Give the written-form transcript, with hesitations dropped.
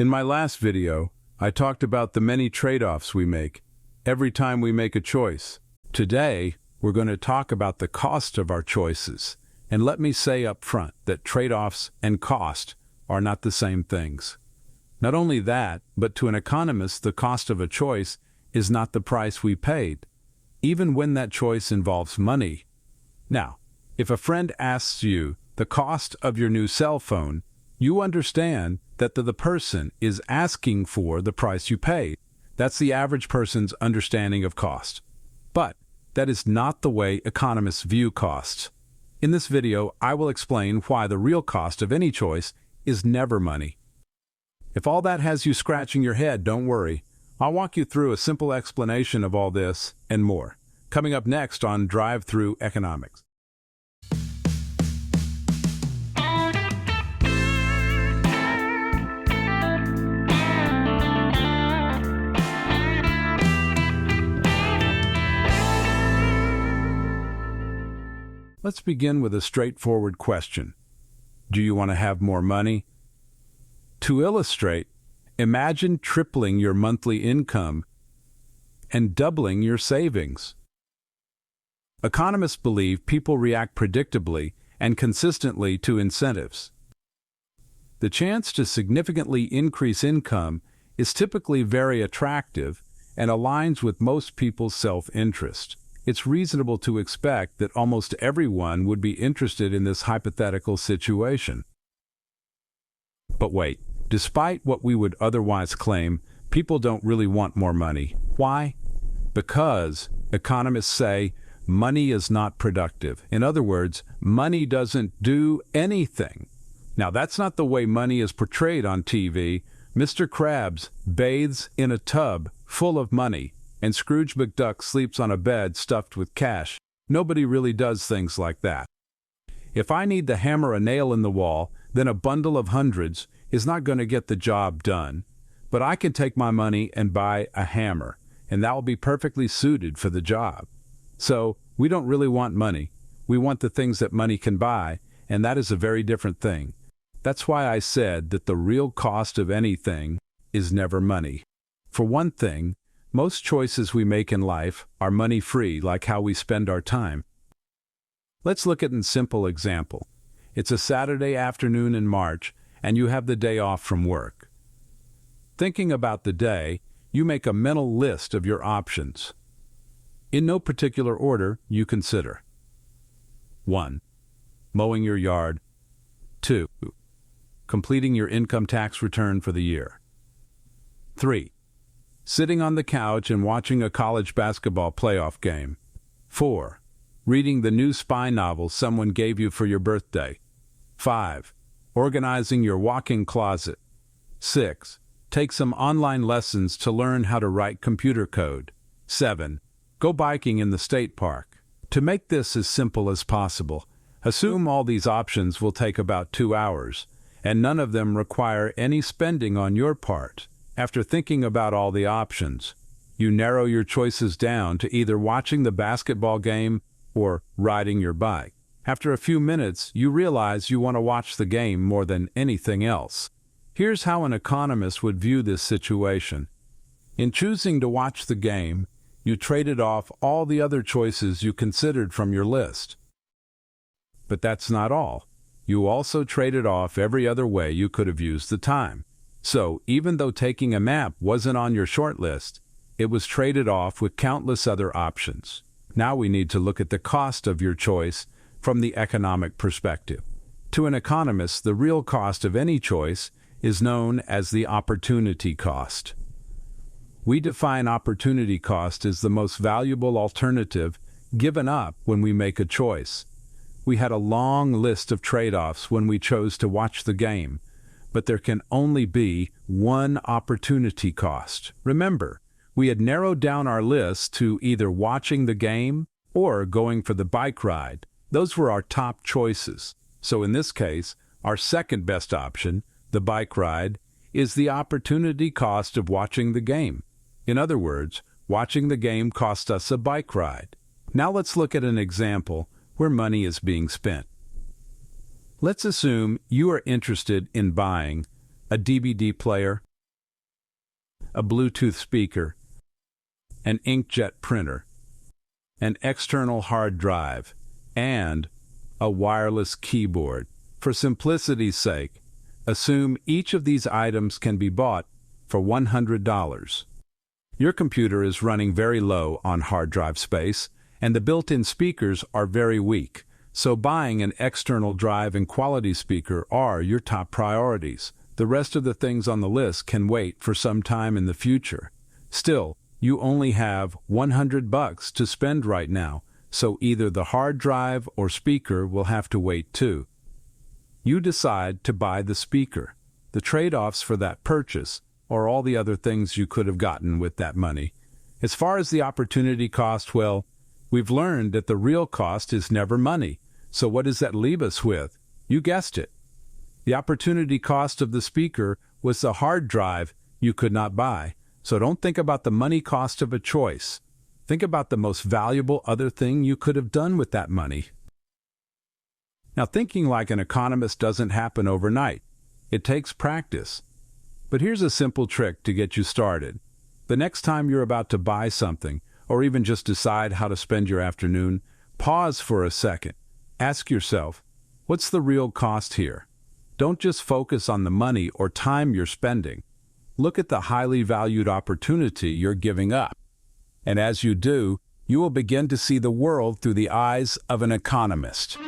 In my last video, I talked about the many trade-offs we make every time we make a choice. Today, we're going to talk about the cost of our choices. And let me say up front that trade-offs and cost are not the same things. Not only that, but to an economist, the cost of a choice is not the price we paid, even when that choice involves money. Now, if a friend asks you the cost of your new cell phone, you understand that the person is asking for the price you paid. That's the average person's understanding of cost. But that is not the way economists view costs. In this video, I will explain why the real cost of any choice is never money. If all that has you scratching your head, don't worry. I'll walk you through a simple explanation of all this and more, coming up next on Drive-Thru Economics. Let's begin with a straightforward question. Do you want to have more money? To illustrate, imagine tripling your monthly income and doubling your savings. Economists believe people react predictably and consistently to incentives. The chance to significantly increase income is typically very attractive and aligns with most people's self-interest. It's reasonable to expect that almost everyone would be interested in this hypothetical situation. But wait, despite what we would otherwise claim, people don't really want more money. Why? Because economists say money is not productive. In other words, money doesn't do anything. Now, that's not the way money is portrayed on TV. Mr. Krabs bathes in a tub full of money, and Scrooge McDuck sleeps on a bed stuffed with cash. Nobody really does things like that. If I need to hammer a nail in the wall, then a bundle of hundreds is not going to get the job done. But I can take my money and buy a hammer, and that will be perfectly suited for the job. So, we don't really want money. We want the things that money can buy, and that is a very different thing. That's why I said that the real cost of anything is never money. For one thing, most choices we make in life are money-free, like how we spend our time. Let's look at a simple example. It's a Saturday afternoon in March, and you have the day off from work. Thinking about the day, you make a mental list of your options. In no particular order, you consider 1. Mowing your yard. 2. Completing your income tax return for the year. 3. Sitting on the couch and watching a college basketball playoff game. 4. Reading the new spy novel someone gave you for your birthday. 5. Organizing your walk-in closet. 6. Take some online lessons to learn how to write computer code. 7. Go biking in the state park. To make this as simple as possible, assume all these options will take about 2 hours, and none of them require any spending on your part. After thinking about all the options, you narrow your choices down to either watching the basketball game or riding your bike. After a few minutes, you realize you want to watch the game more than anything else. Here's how an economist would view this situation. In choosing to watch the game, you traded off all the other choices you considered from your list. But that's not all. You also traded off every other way you could have used the time. So, even though taking a nap wasn't on your short list, it was traded off with countless other options. Now we need to look at the cost of your choice from the economic perspective. To an economist, the real cost of any choice is known as the opportunity cost. We define opportunity cost as the most valuable alternative given up when we make a choice. We had a long list of trade-offs when we chose to watch the game, but there can only be one opportunity cost. Remember, we had narrowed down our list to either watching the game or going for the bike ride. Those were our top choices. So in this case, our second best option, the bike ride, is the opportunity cost of watching the game. In other words, watching the game cost us a bike ride. Now let's look at an example where money is being spent. Let's assume you are interested in buying a DVD player a Bluetooth speaker, an inkjet printer, an external hard drive, and a wireless keyboard. For simplicity's sake, assume each of these items can be bought for $100. Your computer is running very low on hard drive space, and the built-in speakers are very weak, so buying an external drive and quality speaker are your top priorities. The rest of the things on the list can wait for some time in the future. Still, you only have $100 to spend right now, so either the hard drive or speaker will have to wait too. You decide to buy the speaker. The trade-offs for that purchase are all the other things you could have gotten with that money. As far as the opportunity cost, well, we've learned that the real cost is never money. So what does that leave us with? You guessed it. The opportunity cost of the speaker was the hard drive you could not buy. So don't think about the money cost of a choice. Think about the most valuable other thing you could have done with that money. Now, thinking like an economist doesn't happen overnight. It takes practice. But here's a simple trick to get you started. The next time you're about to buy something, or even just decide how to spend your afternoon, pause for a second. Ask yourself, what's the real cost here? Don't just focus on the money or time you're spending. Look at the highly valued opportunity you're giving up. And as you do, you will begin to see the world through the eyes of an economist.